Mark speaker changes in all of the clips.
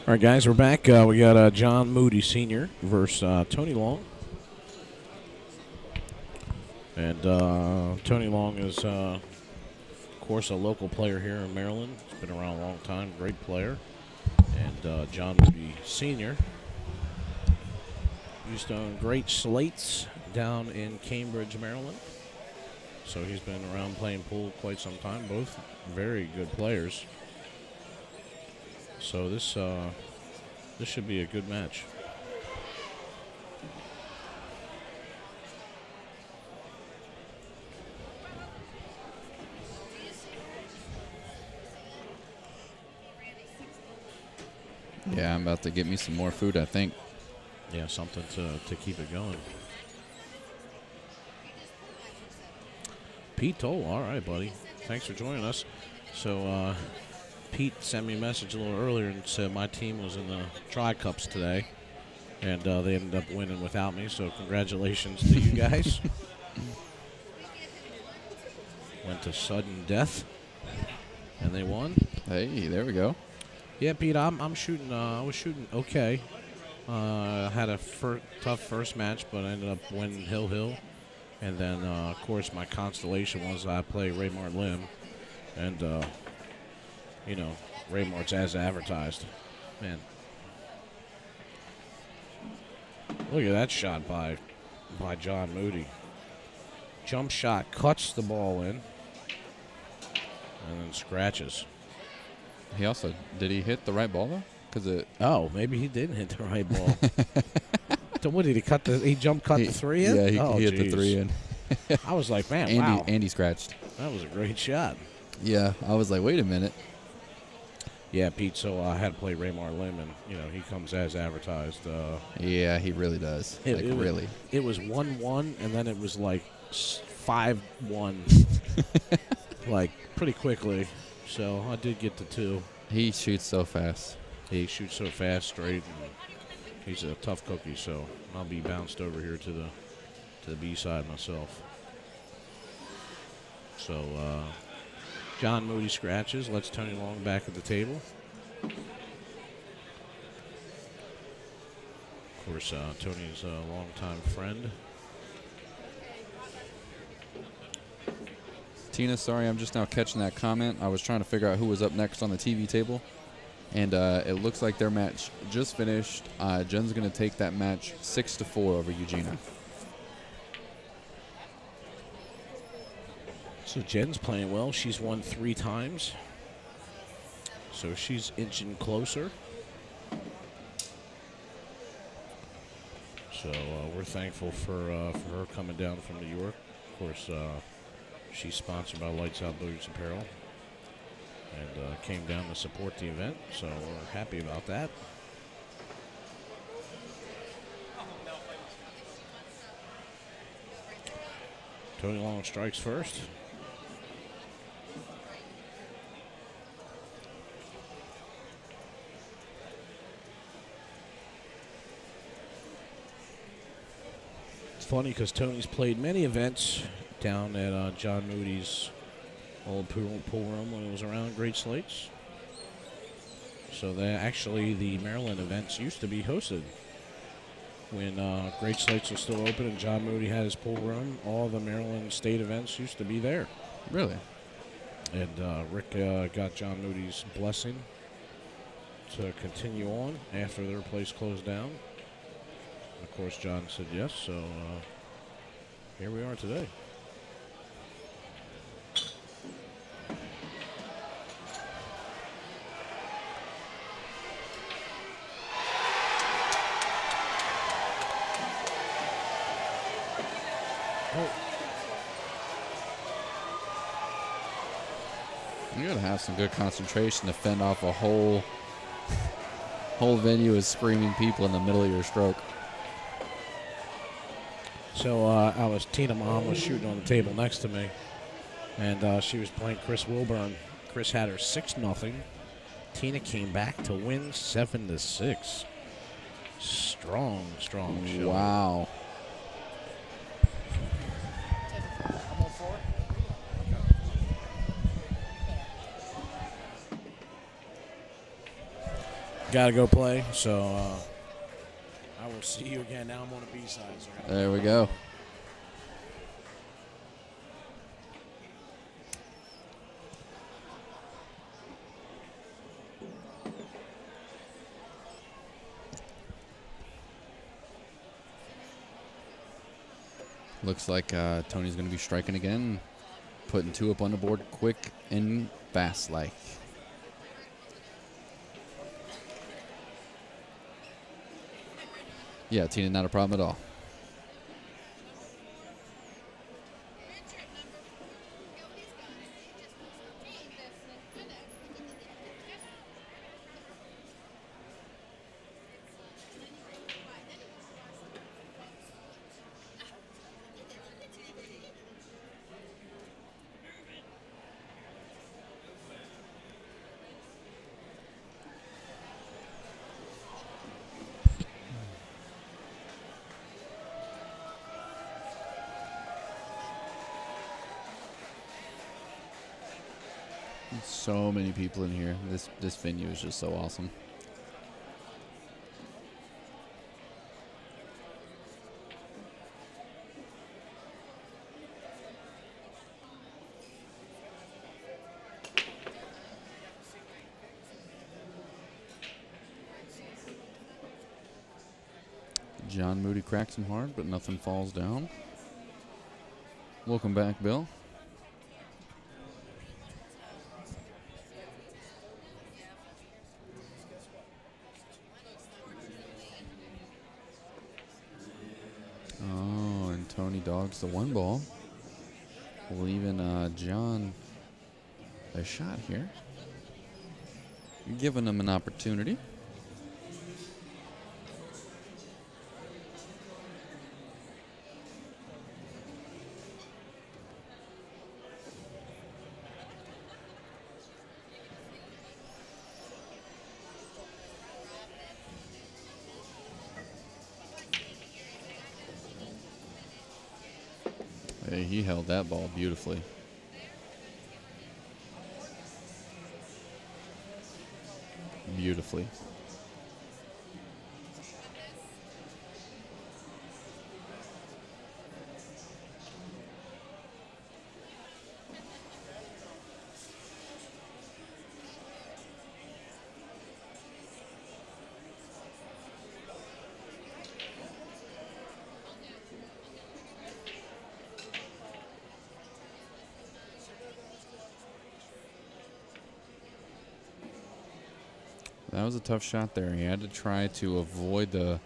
Speaker 1: All right, guys, we're back. We got John Moody Sr. versus Tony Long. And Tony Long is, of course, a local player here in Maryland. He's been around a long time, great player. And John Moody Sr. used to own great slates down in Cambridge, Maryland. So he's been around playing pool quite some time. Both very good players. So this should be a good match.
Speaker 2: Yeah, I'm about to get me some more food, I think.
Speaker 1: Yeah, something to keep it going. Pete Toll, all right, buddy. Thanks for joining us. So Pete sent me a message a little earlier and said my team was in the Tri-Cups today, and they ended up winning without me, so congratulations to you guys. Went to sudden death, and they won.
Speaker 2: Hey, there we go.
Speaker 1: Yeah, Pete, I'm shooting. I was shooting okay. I had a tough first match, but I ended up winning Hill. And then, of course, my constellation was I play Raymart Lim. And, you know, Raymart's as advertised. Man. Look at that shot by John Moody. Jump shot, cuts the ball in, and then scratches.
Speaker 2: He also, did he hit the right ball, though?
Speaker 1: Oh, maybe he didn't hit the right ball. So what did he cut? He cut the three in?
Speaker 2: Yeah, he hit the three in.
Speaker 1: I was like, man, wow.
Speaker 2: Andy scratched.
Speaker 1: That was a great shot.
Speaker 2: Yeah, I was like, wait a minute.
Speaker 1: Yeah, Pete, so I had to play Raymart Lim, and, you know, he comes as advertised.
Speaker 2: Yeah, he really does. Really.
Speaker 1: It was 1-1, and then it was like 5-1, like, pretty quickly. So I did get the 2.
Speaker 2: He shoots so fast.
Speaker 1: He shoots so fast, straight, and he's a tough cookie, so I'll be bounced over here to the B side myself. So John Moody scratches, lets Tony Long back at the table. Of course, Tony's a longtime friend.
Speaker 2: Tina, sorry, I'm just now catching that comment. I was trying to figure out who was up next on the TV table. And it looks like their match just finished. Jen's going to take that match 6-4 over Eugenia.
Speaker 1: So Jen's playing well. She's won 3 times. So she's inching closer. So we're thankful for her coming down from New York. Of course, she's sponsored by Lights Out Billiards Apparel. And came down to support the event, so we're happy about that. Tony Long strikes first. It's funny because Tony's played many events down at John Moody's old pool room when it was around Great Slates. So actually the Maryland events used to be hosted when Great Slates was still open and John Moody had his pool room. All the Maryland state events used to be there.
Speaker 2: Really?
Speaker 1: And Rick got John Moody's blessing to continue on after their place closed down. And of course, John said yes, so here we are today.
Speaker 2: You gotta have some good concentration to fend off a whole venue of screaming people in the middle of your stroke.
Speaker 1: So Tina Mom was shooting on the table next to me, and she was playing Chris Wilburn. Chris had her 6-0. Tina came back to win 7-6. Strong show.
Speaker 2: Wow.
Speaker 1: Got to go play. So I will see you again. Now I'm on the B side. So
Speaker 2: There we go. Looks like Tony's going to be striking again, putting 2 up on the board quick and fast like. Yeah, Tina, not a problem at all. So many people in here. This venue is just so awesome. John Moody cracks him hard, but nothing falls down. Welcome back, Bill. Oh, and Tony dogs the 1 ball, leaving John a shot here. Giving him an opportunity. Hey, he held that ball beautifully. Beautifully. That was a tough shot there. He had to try to avoid the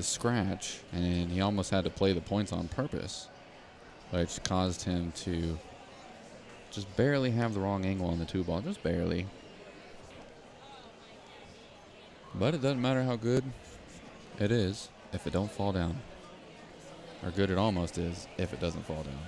Speaker 2: scratch, and he almost had to play the points on purpose, which caused him to just barely have the wrong angle on the 2 ball, just barely. But it doesn't matter how good it is if it don't fall down, or good it almost is if it doesn't fall down.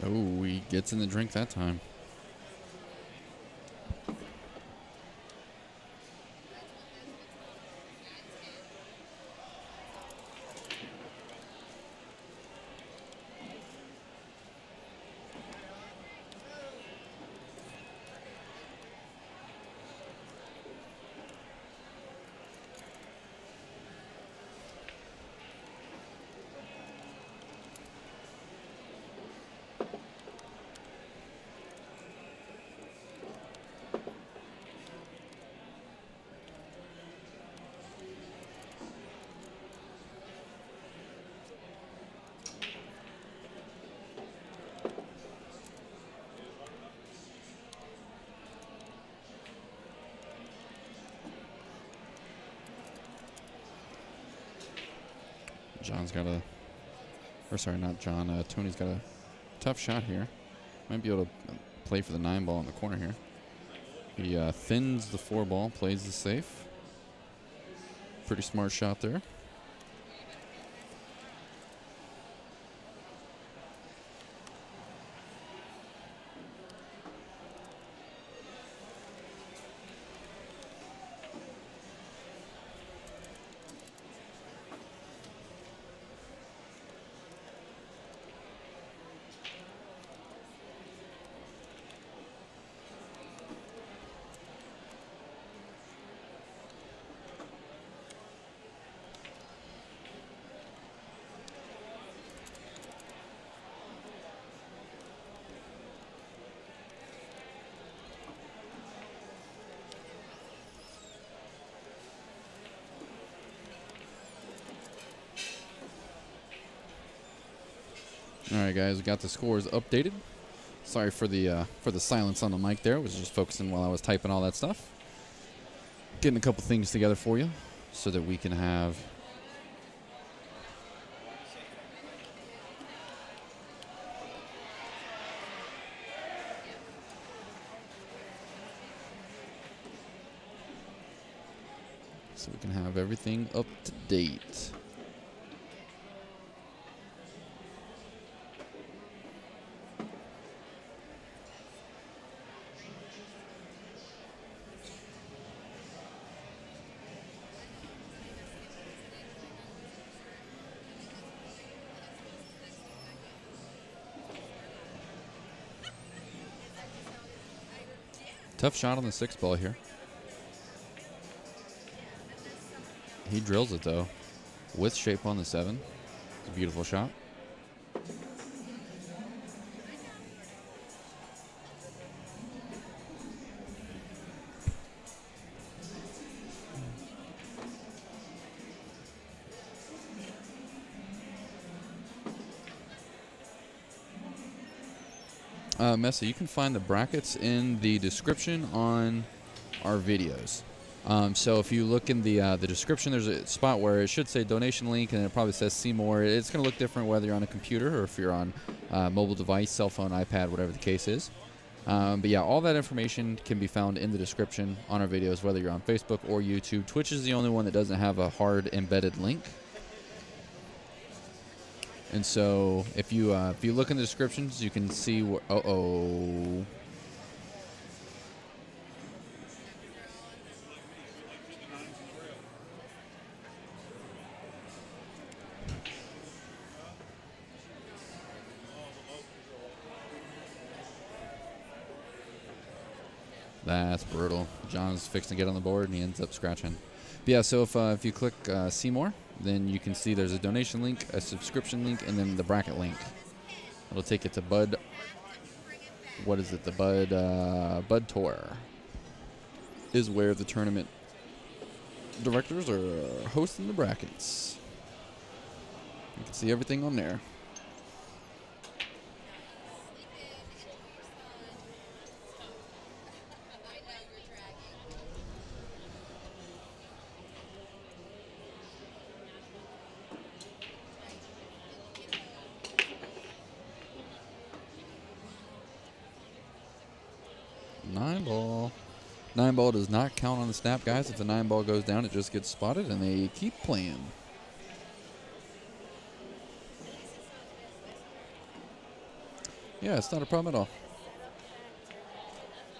Speaker 2: Oh, he gets in the drink that time. John's got a, or sorry, not John. Tony's got a tough shot here. Might be able to play for the 9 ball in the corner here. He thins the 4 ball, plays the safe. Pretty smart shot there. All right, guys, we got the scores updated. Sorry for the silence on the mic there. I was just focusing while I was typing all that stuff. Getting a couple things together for you so that we can have everything up to date. Tough shot on the 6 ball here. He drills it, though, with shape on the 7. It's a beautiful shot. Messa, you can find the brackets in the description on our videos. So if you look in the description, there's a spot where it should say donation link, and it probably says see more. It's going to look different whether you're on a computer or if you're on mobile device, cell phone, iPad, whatever the case is. But yeah, all that information can be found in the description on our videos, whether you're on Facebook or YouTube. Twitch is the only one that doesn't have a hard embedded link. And so if you look in the descriptions, you can see where, That's brutal. John's fixing to get on the board, and he ends up scratching. But yeah, so if you click see more, then you can see there's a donation link, a subscription link, and then the bracket link. It'll take you to Bud. What is it? The Bud Tour is where the tournament directors are hosting the brackets. You can see everything on there. Nine ball does not count on the snap, guys. If the 9 ball goes down, it just gets spotted, and they keep playing. Yeah, it's not a problem at all.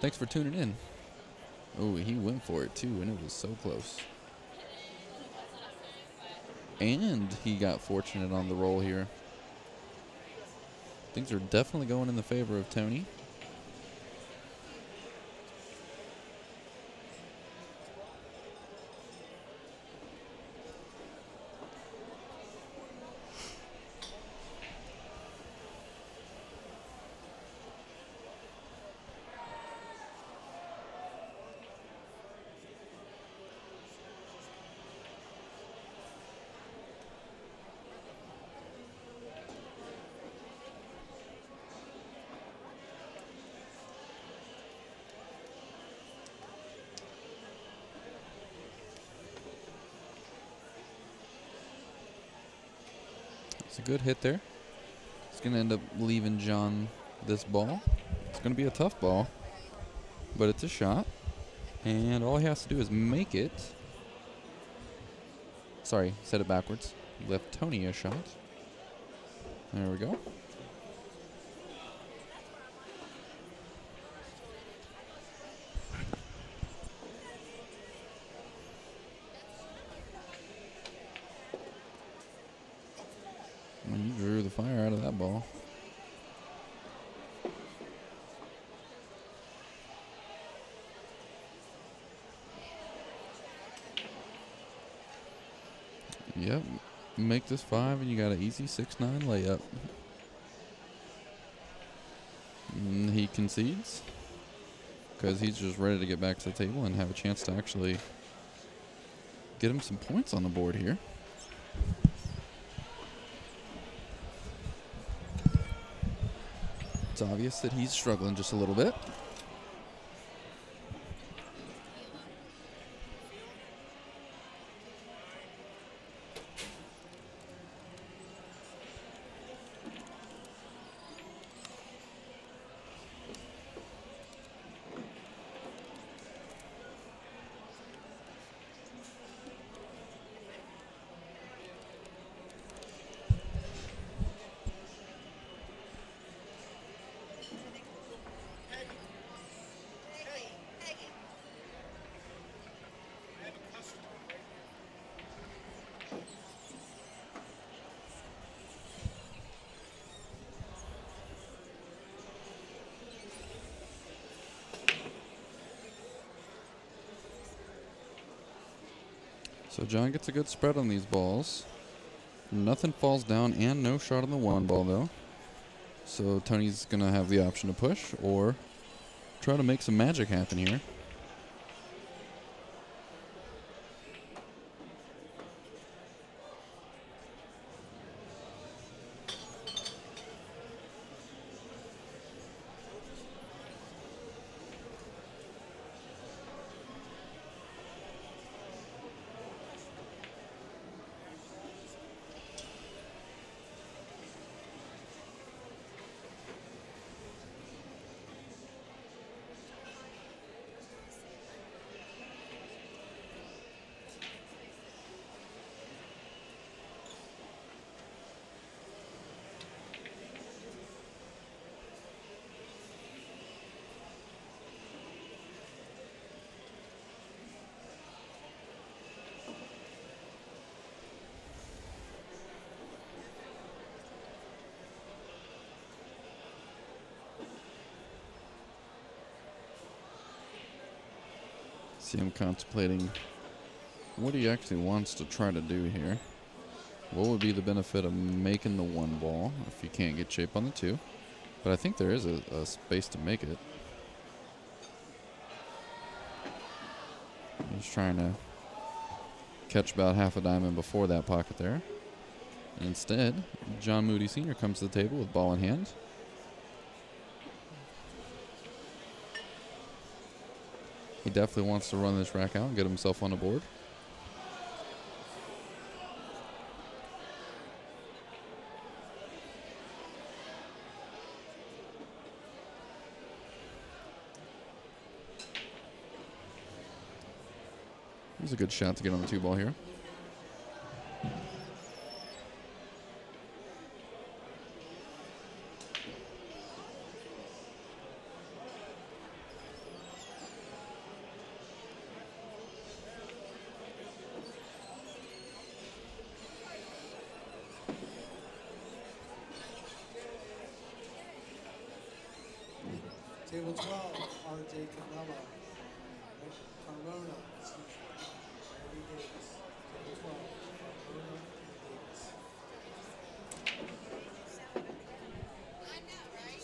Speaker 2: Thanks for tuning in. Oh, he went for it, too, and it was so close. And he got fortunate on the roll here. Things are definitely going in the favor of Tony. It's a good hit there. It's going to end up leaving John this ball. It's going to be a tough ball, but it's a shot. And all he has to do is make it. Sorry, said it backwards. Left Tony a shot. There we go. And you drew the fire out of that ball. Yep, make this 5 and you got an easy 6-9 layup. And he concedes because he's just ready to get back to the table and have a chance to actually get him some points on the board here. It's obvious that he's struggling just a little bit. So John gets a good spread on these balls. Nothing falls down and no shot on the 1 ball though. So Tony's going to have the option to push or try to make some magic happen here. See him contemplating what he actually wants to try to do here. What would be the benefit of making the 1 ball if you can't get shape on the 2? But I think there is a space to make it. He's trying to catch about half a diamond before that pocket there. Instead, John Moody Sr. comes to the table with ball in hand. He definitely wants to run this rack out and get himself on the board. Here's a good shot to get on the 2 ball here.
Speaker 3: Table 12, R.J. Canella. Corona. Larry Davis. Table 12, Corona Davis. I know, right?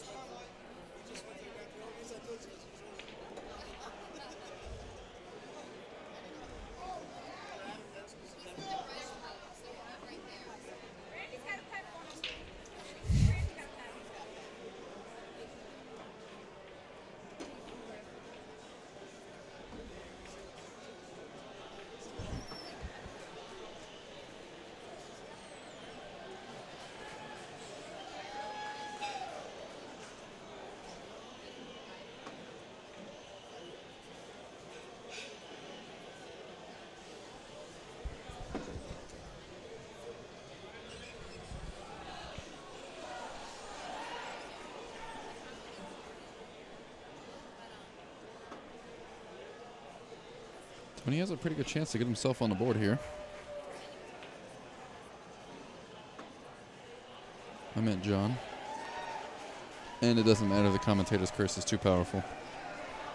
Speaker 3: Just went through that.
Speaker 2: And he has a pretty good chance to get himself on the board here. I meant John. And it doesn't matter, the commentator's curse is too powerful.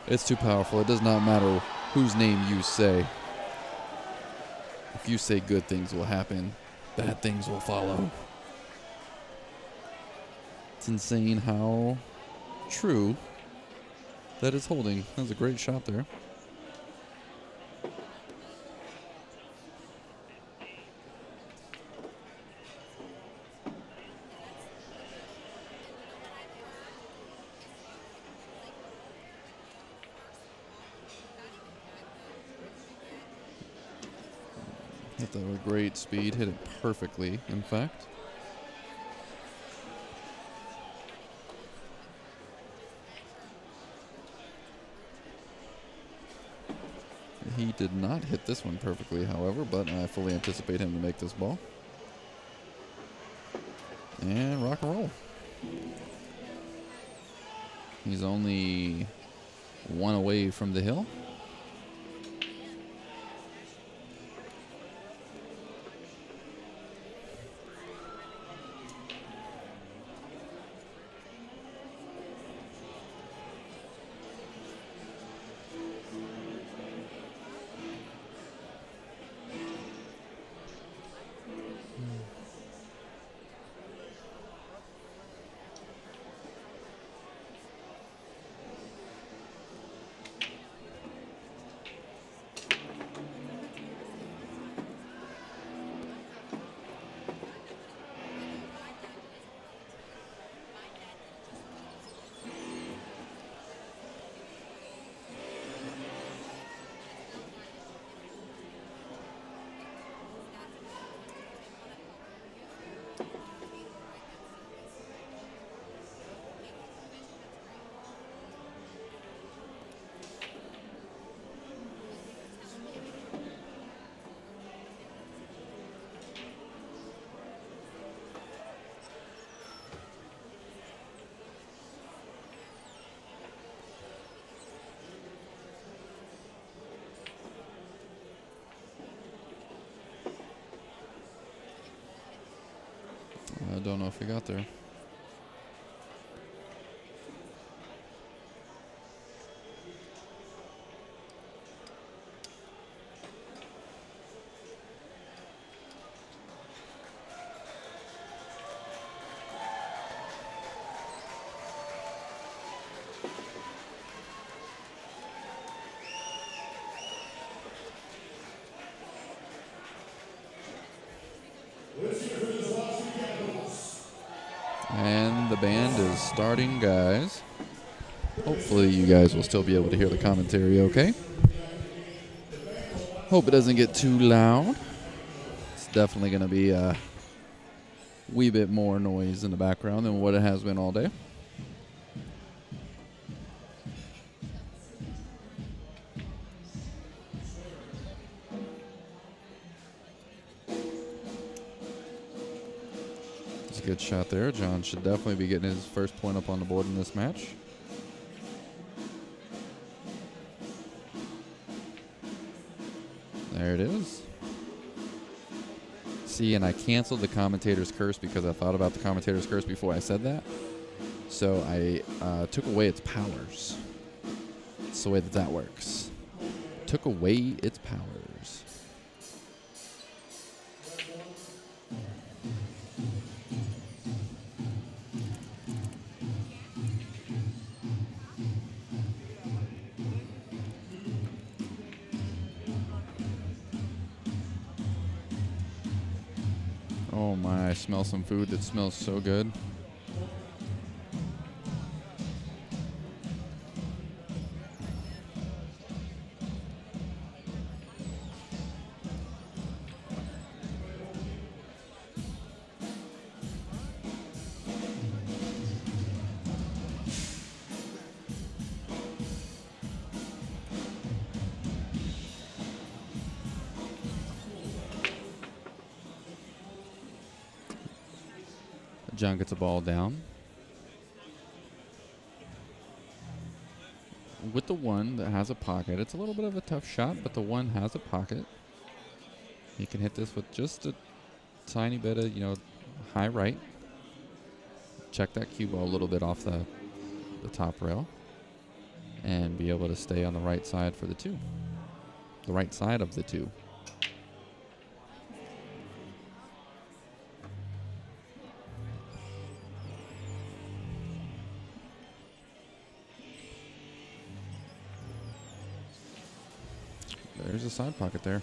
Speaker 2: It's too powerful. It does not matter whose name you say. If you say good things will happen, bad things will follow. It's insane how true that is holding. That was a great shot there. Hit that with great speed, hit it perfectly, in fact. He did not hit this one perfectly, however, but I fully anticipate him to make this ball. And rock and roll. He's only one away from the hill. I don't know if he got there. And the band is starting, guys. Hopefully you guys will still be able to hear the commentary okay. Hope it doesn't get too loud. It's definitely going to be a wee bit more noise in the background than what it has been all day. Good shot there. John should definitely be getting his first point up on the board in this match. There it is. See, and I canceled the commentator's curse because I thought about the commentator's curse before I said that. So I took away its powers. That's the way that that works. Took away its powers. Oh my, I smell some food that smells so good. John gets a ball down. with the one that has a pocket. It's a little bit of a tough shot, but the one has a pocket. He can hit this with just a tiny bit of, high right. Check that cue ball a little bit off the top rail. And be able to stay on the right side for the 2. The right side of the 2. There's a side pocket there.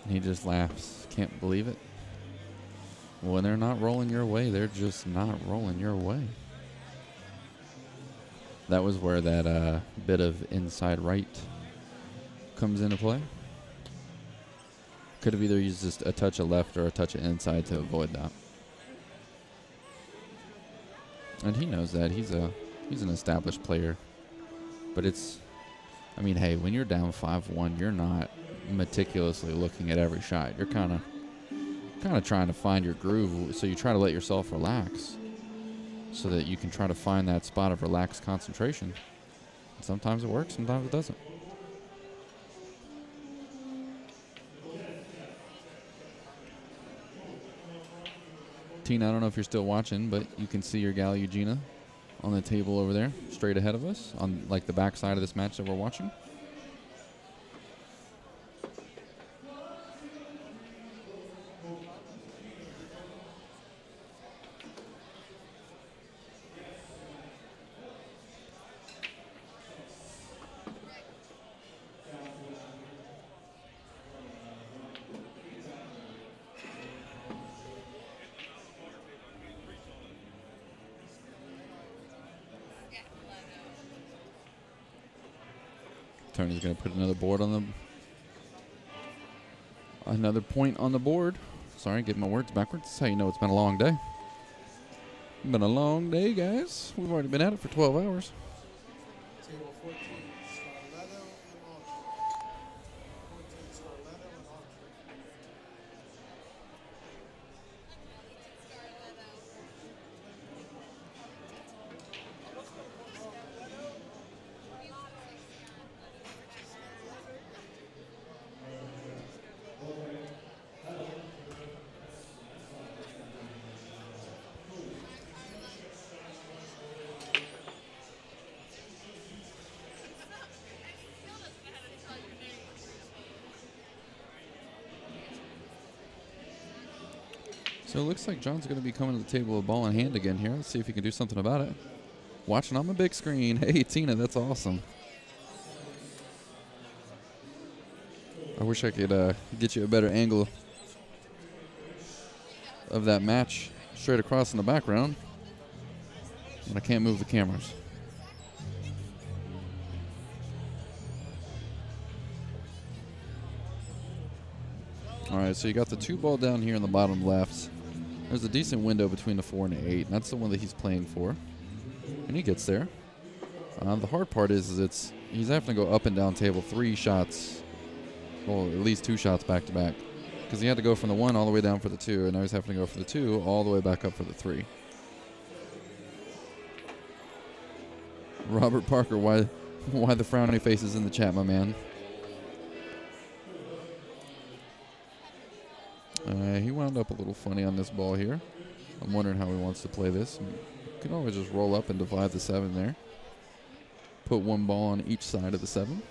Speaker 2: He just laughs. Can't believe it. When they're not rolling your way, they're just not rolling your way. That was where that bit of inside right comes into play. Could have either used just a touch of left or a touch of inside to avoid that. And he knows that. He's an established player. But it's, hey, when you're down 5-1, you're not meticulously looking at every shot. You're kind of trying to find your groove, so you try to let yourself relax so that you can try to find that spot of relaxed concentration. And sometimes it works, sometimes it doesn't. Tina, I don't know if you're still watching, but you can see your gal Eugenia on the table over there, straight ahead of us, on like the back side of this match that we're watching. Tony's going to put another point on the board. Sorry, get my words backwards. That's how you know it's been a long day. Been a long day, guys. We've already been at it for 12 hours.
Speaker 3: Table 14, Starletto and Ultra. 14, Starletto and Ultra.
Speaker 2: So it looks like John's going to be coming to the table with ball in hand again here. Let's see if he can do something about it. Watching on the big screen. Hey, Tina, that's awesome. I wish I could get you a better angle of that match straight across in the background. But I can't move the cameras. All right, so you got the 2 ball down here in the bottom left. There's a decent window between the 4 and the 8, and that's the one that he's playing for. And he gets there. The hard part is he's having to go up and down table 3 shots, well, at least 2 shots back to back, because he had to go from the 1 all the way down for the 2, and now he's having to go for the 2 all the way back up for the 3. Robert Parker, why the frowny faces in the chat, my man? He wound up a little funny on this ball here. I'm wondering how he wants to play this. You can always just roll up and divide the 7 there. Put 1 ball on each side of the 7.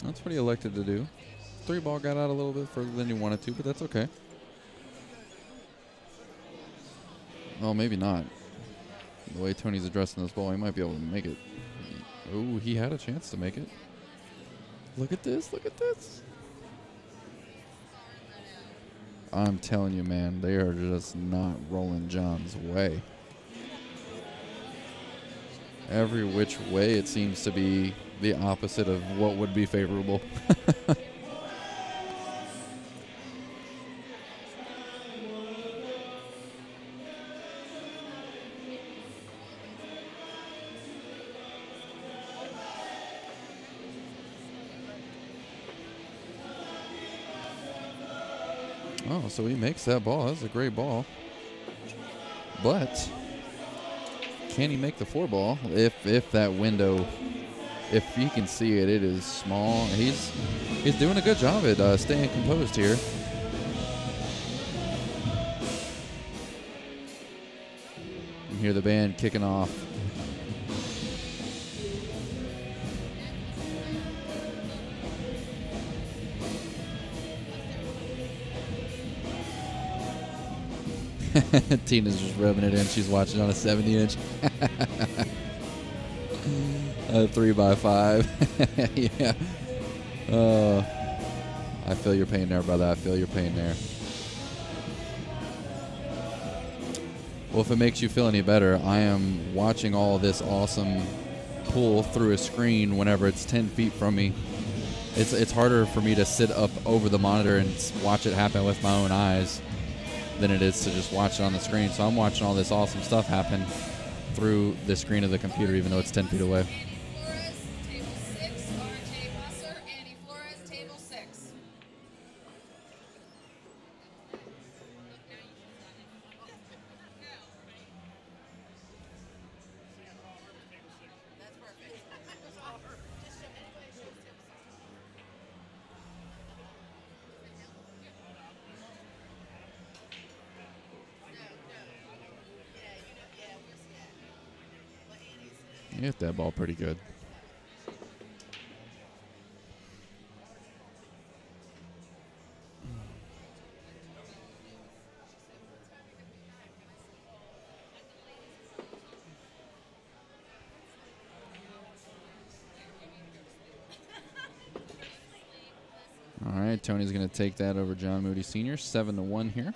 Speaker 2: That's what he elected to do. 3 ball got out a little bit further than he wanted to, but that's okay. Well, maybe not. The way Tony's addressing this ball, he might be able to make it. Oh, he had a chance to make it. Look at this, look at this. I'm telling you, man, they are just not rolling John's way. Every which way, it seems to be the opposite of what would be favorable. Oh, so he makes that ball. That's a great ball. But can he make the 4 ball? If that window, if you can see it, it is small. He's doing a good job at staying composed here. You hear the band kicking off. Tina's just rubbing it in. She's watching on a 70-inch. A 3x5. Yeah. I feel your pain there, brother. I feel your pain there. Well, if it makes you feel any better, I am watching all this awesome pool through a screen whenever it's 10 feet from me. It's harder for me to sit up over the monitor and watch it happen with my own eyes than it is to just watch it on the screen. So I'm watching all this awesome stuff happen through the screen of the computer, even though it's 10 feet away. You hit that ball pretty good. All right, Tony's going to take that over John Moody Sr., 7-1 here.